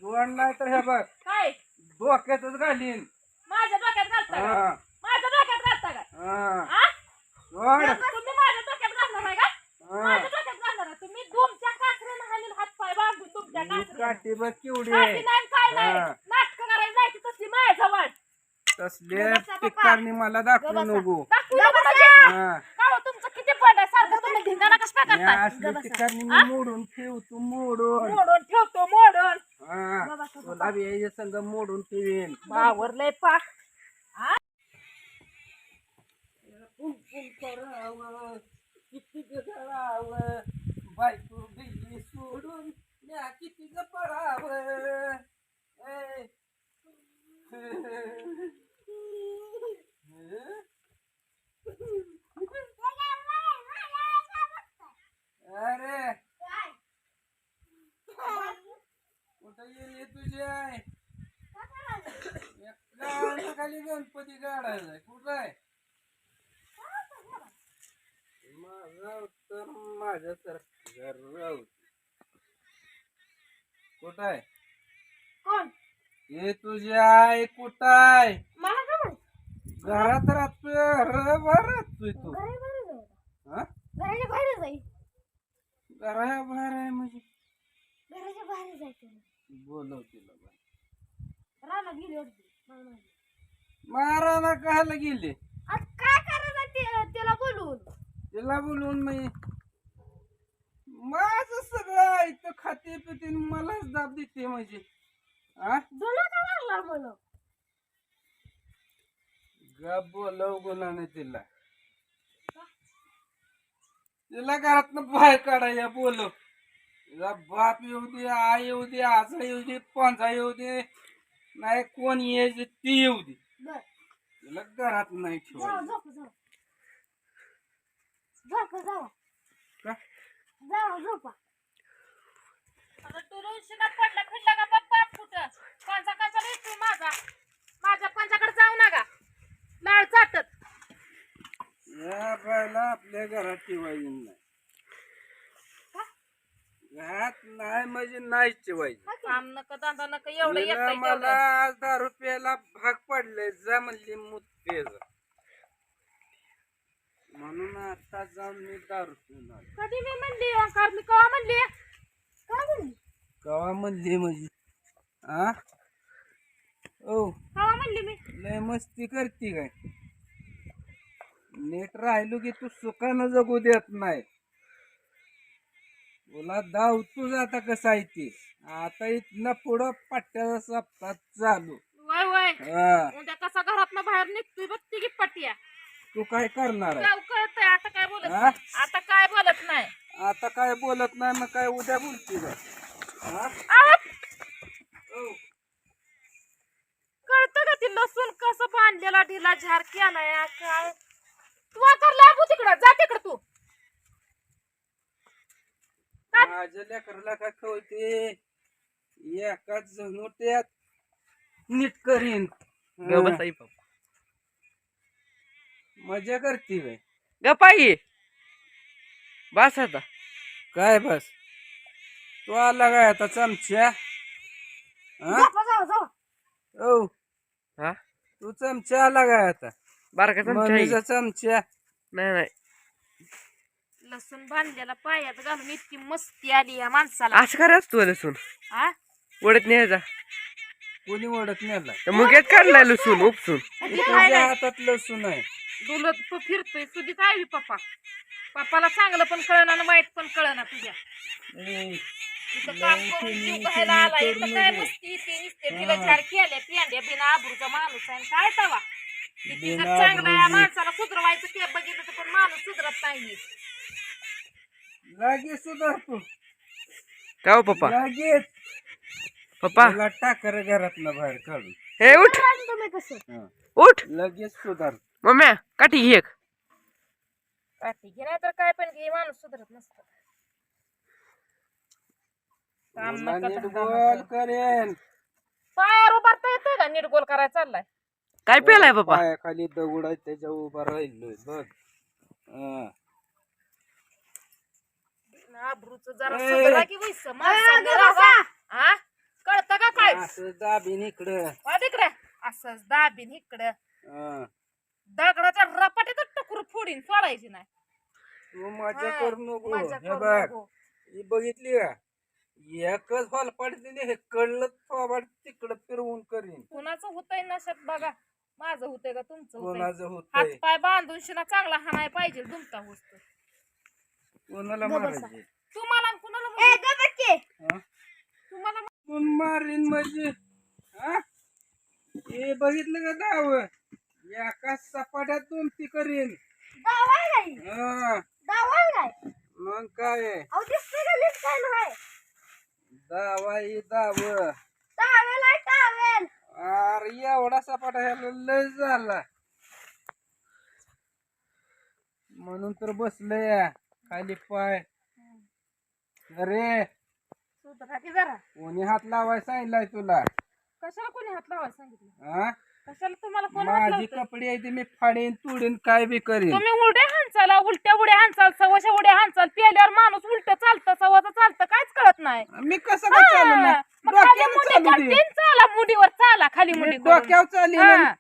सोड नाही तर हे बघ काय डोक्यातच घालीन. माझ्या डोक्यात घालता का? हा माझ्या डोक्यात घालता का? हा हा? सोड. तुम्ही माझ्या डोक्यात घालणार आहे का? हा माझ्या डोक्यात घालणार आहे. तुम्ही तुमच्या कासऱ्यानं हाणील हातपाय बांधून तुमच्या ही कासऱ्यानं. काठी बघ केवढी काठी आहे. नाही काय नाही. हा. नाटकं करायला जायची तसली माझ्याजवळ. तसले गबसा बाबा. पिकारणी मला दाखवू गबसा. नको. दाखवू नको म्हणजे? हा का हो तुमचं किती पड आहे सारखं तुम्ही धिंगाणा कशा मी करता? असली पिकारणी हा? मी मोडून ठेवतो मोडून. मोडून ठेवतो मोडून. हा गबसा, तुला बी याच्या संग मोडून ठेवीन. बावरलंय पाक. करावं किती करावं बायको गेली सोडून म्या किती पडावं. अरे कुठं गेली तुझी आहे? खाली गणपती काढायला कुठं आहे? माझा तर माझ्या तर घर कुठं आहे? कोण? हे तुझी आई कुठं आहे? मला काय माहित? घरात राहतोय घराबाहेर राहतोय तू? घराच्या बाहेर जाऊ. हा घराच्या बाहेर जाईल. घराबाहेर आहे म्हणजे घराच्या बाहेर जायचं. बोलव तिला बाई. रानात गेली होती. मारायला कायला गेली? आज काय करायचं त्याला बोलून? तिला बोलवून मी माझं सगळं इथं खाते पिते मलाच दाब देते म्हणजे हा बोलू का लागला बोलू? गप बोलव गुणाने तिला तिला घरातनं बाहेर काढाया बोलव. तिला बाप येऊ दे आई येऊ दे आजा येऊ दे पंजा येऊ दे नाही कोण यायचे ती येऊ दे बर तिला घरात नाही ठेवा. झोपा. आता तू रुशीला पडला फिरला का बघ बाप कुठं पंचा कसा दिसतोय माझ्या पंचाकडे जाऊ नका लाळ चाटत. या बायला आपल्या घरात ठेवायची नाही. घरात नाही म्हणजे नाही ठेवायची. काम नका दादा नका एवढं तिला येतंय मला तेवढं. आज 10 रुपयाला भाग पडले जा म्हणली मुत्तेज म्हणून आता जाऊन मी 10 रुपये कधी मी म्हणली मी कवा म्हणली काय म्हणली कवा म्हणली म्हणजे आ ओ कवा म्हणली मी लय मस्ती करती काय? नीट राहिलो की तू सुखानं जगू देत नाही. तुला धावतोच आता कसं आहे ते आता इथनं पुढं पट्ट्याचा सप्ताह चालू. वय वय हा उद्या कसा घरातनं बाहेर निघतोय बघ ती की पट्ट्या. तू काय करणार आहे? गाव कळतंय आता काय बोलत हा? नाही. आता काय बोलत नाही. आता काय बोलत नाही मग काय उद्या बोलती काय? हा? आवाज ओ, कळतं का ती लसूण कसं बांधलेला ढिला झार केलाय काय तू आता लागू तिकडं जा तिकडं तू. माझ्या लेकराला काय कळते एकाच जणोट्यात नीट करीन. हा. मजा करते बाई गपाई बस आता काय बस तू आला काय आता चमच्या हा? ओ हा तू चमच्या आला काय आता बारका चमचा आहे. मम्मीचा चमच्या नाही नाही लसूण बांधलेला पायात घालून इतकी मस्ती आली या माणसाला. असं करायचं तू लसूण हा? ओढत न्यायचा कोणी ओढत नेला मुग्यात काढलाय लसूण उपसून तुझ्या हातात लसूण आहे. डुलत तो फिरतोय तुझी काय पप्पा पप्पाला चांगलं पण कळना आणि वाईट पण कळना तुझ्या. ए, इथं काम करून जीव घायला आला इथं काय मस्ती इथे नुसते ढिला झार केले पेंड्या बिना आबरूचा माणूस आहे काय तवा किती जर चांगला या माणसाला सुधरवायचं ते बघितलं तर पण माणूस सुधरत नाही. लगेच सुधारतो का हो पप्पा लगेच पप्पा तुला टाकर घरातनं बाहेर काढून हे उठ तुम्ही कसं हा. उठ लगेच सुधार. मम्म्या काठी घे एक. काठी घे नाही तर काय पण घे माणूस सुधरत नसतं. काम तुला नका नीट धंदा गोल नका. करेन. पायावर उभारता येतंय का नीट गोल करायला चाललाय. काय पेलाय पप्पा खाली दगड आहे त्याच्या उभा राहिलोय बघ. हा. आबरूचं जरा ए. सुधरा की वैस माणसाने राहा. हा? कळतं का असं दाबीन इकडं तिकडे असंच दाबीन इकडं हा. दगडाच्या रपाटीतच टकुर फोडीन सोडायची नाही. तू मजा हा, करू नको मजा हे करू बघ नको. ही बघितली का एकच हॉल पडते हे कळलं थोबाड तिकडं फिरवून करीन कुणाचं होतंय नशात बघा. माझं होतंय का तुमचं होतंय? कोणाचं होतंय हातपाय बांधून शिना चांगला हाणाय पाहिजे दुमता होतो. कोणाला मारायचे तुम्हाला आणि कुणाला म्हणजे? हा? तुम्हाला कोण मारीन म्हणजे हा? हे बघितलं का दाव एका सपाट्यात दुमती करीन हा. मग काय दावाई दाव अरे एवढा सपाटा ह्याला लय झाला म्हणून तर बसलंय खाली पाय अरे सुधरा की जरा. कोणी हात लावाय सांगितलाय तुला कशाला कोणी हात लावायला सांगितलं? हा कशाला तुम्हाला कोण हात माझी लावतंय? कपडे आहे ते मी फाडीन तुडीन काय बी करीन तुम्ही उड्या हाणचाला उलट्या उड्या हाणचाल सवाशा उड्या हाणचाल प्याल्यावर माणूस उलट चालतं सवाचं चालतं काहीच कळत नाही. मी कसं काय चालू हा, ना मग खाली डोक्यानं मुंडी चालू दे काढतीन, चाला मुडीवर चाला खाली मी मुंडी करून. डोक्यावर चालीन हा.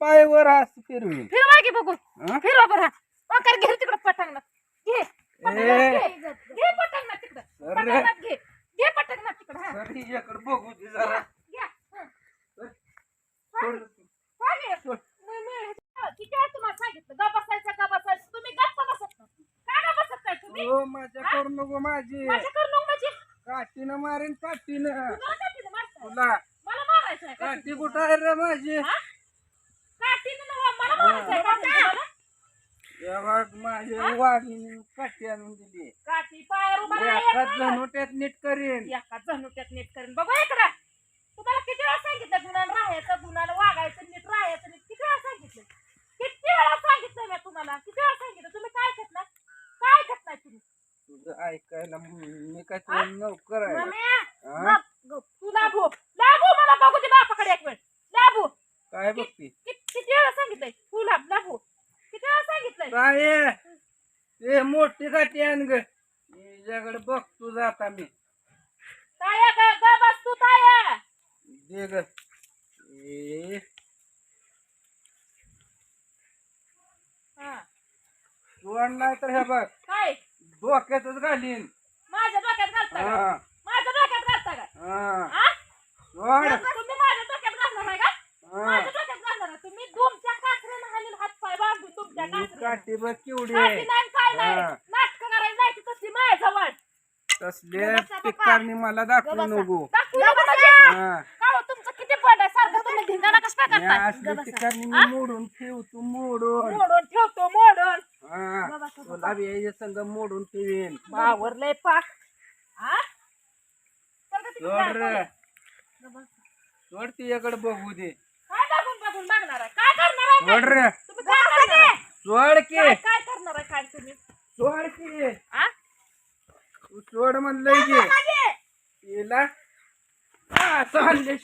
पायवर असं फिरवीन फिरवा की बघू हा? फिरवा बरं वाकर घे तिकडं पटांगणात घे पटांगणात घे पटांगणात तिकडं अरे. पटांगणात घे पटांगणात तिकडं हा सर हिच्याकडे बघू दे जरा घ्या हा. सोड. हा, घे. किती वेळा तुम्हाला सांगितलं गा बसायचं तुम्ही गप्प बसत नाही. का गा बसत नाही तुम्ही? हो माझ्या करू नको माझी माझ्या करू नको म्हणजे काठीनं मारीन काठीनं तुला काठीनं मारताय? तुला मला मारायचं आहे काठी कुठं आहे रे माझी हा? काठीनं नव्ह, मला मारायचं आहे काठीनं तुम्हाला? या बघ माझी वाघीने काठी आणून दिली काठी पायावर उभा राहा, एका एक नाही. झनोट्यात नीट करीन एका जणुक्यात नीट करेन बघू इकडं. तुम्हाला किती वेळा सांगितलं गुन्हा राहायचं गुन्हा वागायचं नीट राहायचं नीट किती वेळा सांगितलं? किती वेळा सांगितलं मी तुम्हाला किती वेळा सांगितलं तुम्ही काय ऐकत नाही काय ऐकत नाही तुम्ही? तुझं ऐकायला मी काय तुला नोकर आहे रम्या, हा? गप. तू लाभू मला बघू दे बापाकडे एक वेळ लाभू काय बघती किती वेळा सांगितलंय तू लाभू किती वेळा सांगितलंय? काय आहे? ते मोठी काठी आण ग हिच्याकडे बघतो जाता मी ताया ग बस तू ताया. दे ग ए, हा. सोड नाही तर हे बघ काय डोक्यातच घालीन माझ्या डोक्यात घालता का? हा माझ्या डोक्यात घालता का? हा हा? सोड तुम्ही माझ्या डोक्यात घालणार आहे का? हा माझ्या डोक्यात घालणार आहे. तुम्ही तुमच्या कासऱ्यानं हाणील हात पाय बांधून तुमच्या ही कासऱ्यानं. काठी बघ केवढी काठी आहे नाही काय नाही हा. नाटकं करायला नाही ती तसली माझ्याजवळ. तसले बसा बाबा. पिकारणी मला दाखवू नको दाखवू नको म्हणजे? हा का हो, तुमचं किती पड आहे सारखं तुम्ही धिंगाणा कसं काय मी करताय? असली पिकारणी मी मोडून ठेवतो मोडून मोडून ठेवतो मोडून हा तुला बी याच्या संग मोडून ठेवीन बावरलंय पाक. हा? चल गं तिकडे सोड रे जा, चल. सोड तिच्याकडे बघू दे काय बघून बघणार आहे काय करणार आहे सोड काय? रे तुम्ही काय करणार आहे? सोड की काय करणार आहे काय तुम्ही? सोड की हा? तू सोड म्हणलंय की मागे. तिला असं हल्ल्याशिवाय